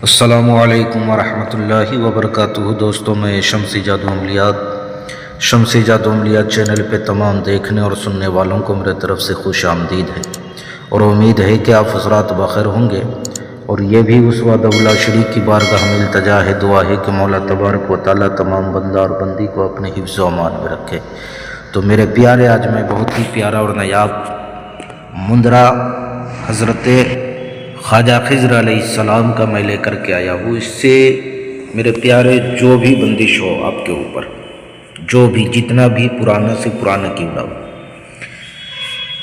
السلام علیکم ورحمۃ اللہ وبرکاتہ۔ دوستوں، میں شمسی جادو عملیات چینل پہ تمام دیکھنے اور سننے والوں کو میرے طرف سے خوش آمدید ہے، اور امید ہے کہ آپ حضرات بخیر ہوں گے۔ اور یہ بھی اس وعدہ اللہ شریک کی بارگاہ میں التجا ہے، دعا ہے کہ مولا تبارک و تعالیٰ تمام بندہ اور بندی کو اپنے حفظ و امان میں رکھے۔ تو میرے پیارے، آج میں بہت ہی پیارا اور نایاب مندرا حضرت خواجہ خضر علیہ السلام کا میں لے کر کے آیا ہوں۔ اس سے میرے پیارے جو بھی بندش ہو آپ کے اوپر، جو بھی جتنا بھی پرانا سے پرانا کیوں نہ ہو،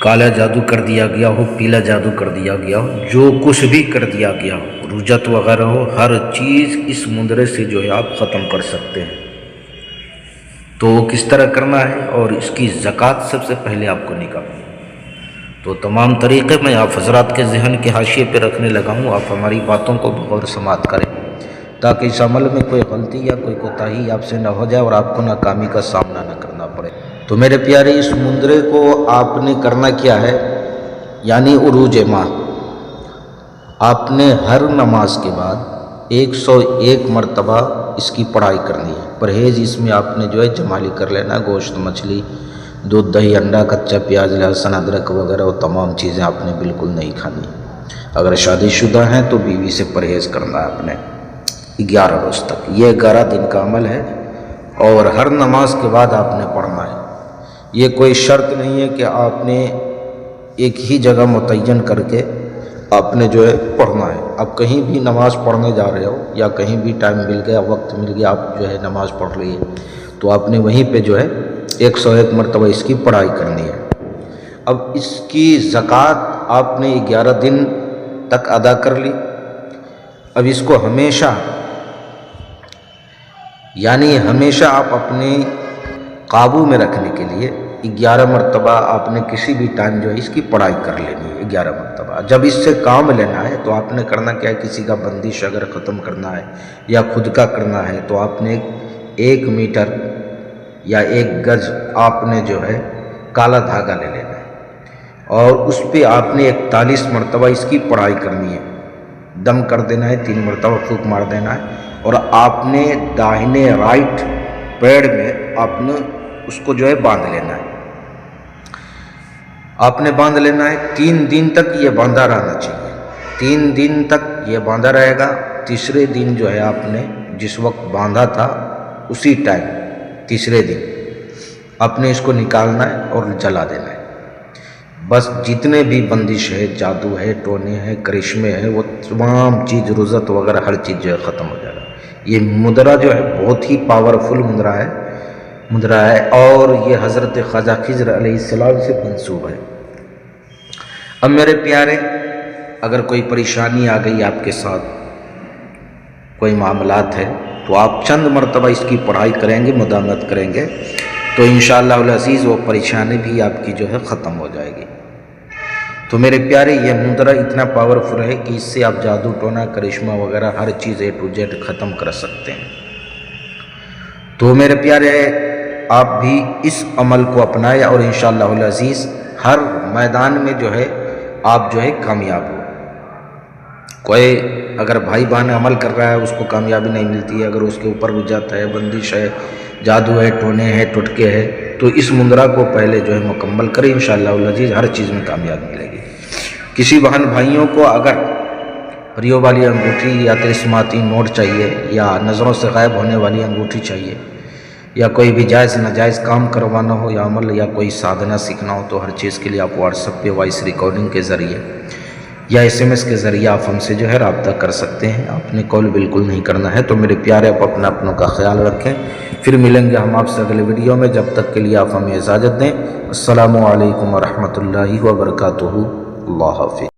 کالا جادو کر دیا گیا ہو، پیلا جادو کر دیا گیا ہو، جو کچھ بھی کر دیا گیا ہو، رجت وغیرہ ہو، ہر چیز اس مندرے سے جو ہے آپ ختم کر سکتے ہیں۔ تو کس طرح کرنا ہے، اور اس کی زکوٰۃ سب سے پہلے آپ کو نکالنا ہے۔ تو تمام طریقے میں آپ حضرات کے ذہن کے حاشیے پہ رکھنے لگا ہوں، آپ ہماری باتوں کو بغور سماعت کریں تاکہ اس عمل میں کوئی غلطی یا کوئی کوتاہی آپ سے نہ ہو جائے اور آپ کو ناکامی کا سامنا نہ کرنا پڑے۔ تو میرے پیارے، اس مندرے کو آپ نے کرنا کیا ہے، یعنی عروج ماہ آپ نے ہر نماز کے بعد 101 مرتبہ اس کی پڑھائی کرنی ہے۔ پرہیز اس میں آپ نے جو ہے جمالی کر لینا، گوشت، مچھلی، دودھ، دہی، انڈا، کچا پیاز، لہسن، ادرک وغیرہ وہ تمام چیزیں آپ نے بالکل نہیں کھانی۔ اگر شادی شدہ ہیں تو بیوی سے پرہیز کرنا ہے آپ نے 11 روز تک۔ یہ 11 دن کا عمل ہے، اور ہر نماز کے بعد آپ نے پڑھنا ہے۔ یہ کوئی شرط نہیں ہے کہ آپ نے ایک ہی جگہ متعین کر کے آپ نے جو ہے پڑھنا ہے۔ آپ کہیں بھی نماز پڑھنے جا رہے ہو، یا کہیں بھی ٹائم مل گیا، وقت مل گیا، آپ جو ہے نماز پڑھ رہی ہے، تو آپ نے وہیں پہ جو ہے 101 مرتبہ اس کی پڑھائی کرنی ہے۔ اب اس کی زکوٰۃ آپ نے 11 دن تک ادا کر لی۔ اب اس کو ہمیشہ، یعنی ہمیشہ آپ اپنے قابو میں رکھنے کے لیے 11 مرتبہ آپ نے کسی بھی ٹائم جو ہے اس کی پڑھائی کر لینی ہے 11 مرتبہ۔ جب اس سے کام لینا ہے تو آپ نے کرنا کیا ہے، کسی کا بندش اگر ختم کرنا ہے یا خود کا کرنا ہے تو آپ نے 1 میٹر یا 1 گز آپ نے جو ہے کالا دھاگا لے لینا ہے، اور اس پہ آپ نے 41 مرتبہ اس کی پڑھائی کرنی ہے۔ دم کر دینا ہے، 3 مرتبہ پھونک مار دینا ہے، اور آپ نے داہنے رائٹ پیڑ میں آپ نے اس کو جو ہے باندھ لینا ہے۔ آپ نے باندھ لینا ہے، 3 دن تک یہ باندھا رہنا چاہیے۔ 3 دن تک یہ باندھا رہے گا۔ تیسرے دن جو ہے آپ نے جس وقت باندھا تھا اسی ٹائم، تیسرے دن آپ نے اس کو نکالنا ہے اور جلا دینا ہے۔ بس جتنے بھی بندش ہے، جادو ہے، ٹونے ہیں، کرشمے ہیں، وہ تمام چیز، رزت وغیرہ ہر چیز جو ہے ختم ہو جائے گا۔ یہ مدرا جو ہے بہت ہی پاورفل مدرا ہے، اور یہ حضرت خواجہ خضر علیہ السلام سے منسوب ہے۔ اب میرے پیارے، اگر کوئی پریشانی آ گئی آپ کے ساتھ، کوئی معاملات ہے، تو آپ چند مرتبہ اس کی پڑھائی کریں گے، مداومت کریں گے، تو انشاءاللہ العزیز وہ پریشانی بھی آپ کی جو ہے ختم ہو جائے گی۔ تو میرے پیارے، یہ مندرا اتنا پاورفل ہے کہ اس سے آپ جادو ٹونا، کرشمہ وغیرہ ہر چیز A to Z ختم کر سکتے ہیں۔ تو میرے پیارے، آپ بھی اس عمل کو اپنائیں، اور انشاءاللہ العزیز ہر میدان میں جو ہے آپ جو ہے کامیاب ہو۔ کوئی اگر بھائی بہن عمل کر رہا ہے، اس کو کامیابی نہیں ملتی ہے، اگر اس کے اوپر رجت ہے، بندش ہے، جادو ہے، ٹونے ہیں، ٹٹکے ہے، تو اس مندرا کو پہلے جو ہے مکمل کریں، انشاءاللہ العزیز ہر چیز میں کامیابی ملے گی۔ کسی بہن بھائیوں کو اگر پریوں والی انگوٹھی یا تلسماتی نوٹ چاہیے، یا نظروں سے غائب ہونے والی انگوٹھی چاہیے، یا کوئی بھی جائز ناجائز کام کروانا ہو، یا عمل یا کوئی سادھنا سیکھنا ہو، تو ہر چیز کے لیے آپ واٹس ایپ پہ وائس ریکارڈنگ کے ذریعے یا SMS کے ذریعے آپ ہم سے جو ہے رابطہ کر سکتے ہیں۔ آپ نے کال بالکل نہیں کرنا ہے۔ تو میرے پیارے، آپ اپنوں کا خیال رکھیں، پھر ملیں گے ہم آپ سے اگلے ویڈیو میں۔ جب تک کے لیے آپ ہمیں اجازت دیں۔ السلام علیکم ورحمۃ اللہ وبرکاتہ۔ اللہ حافظ۔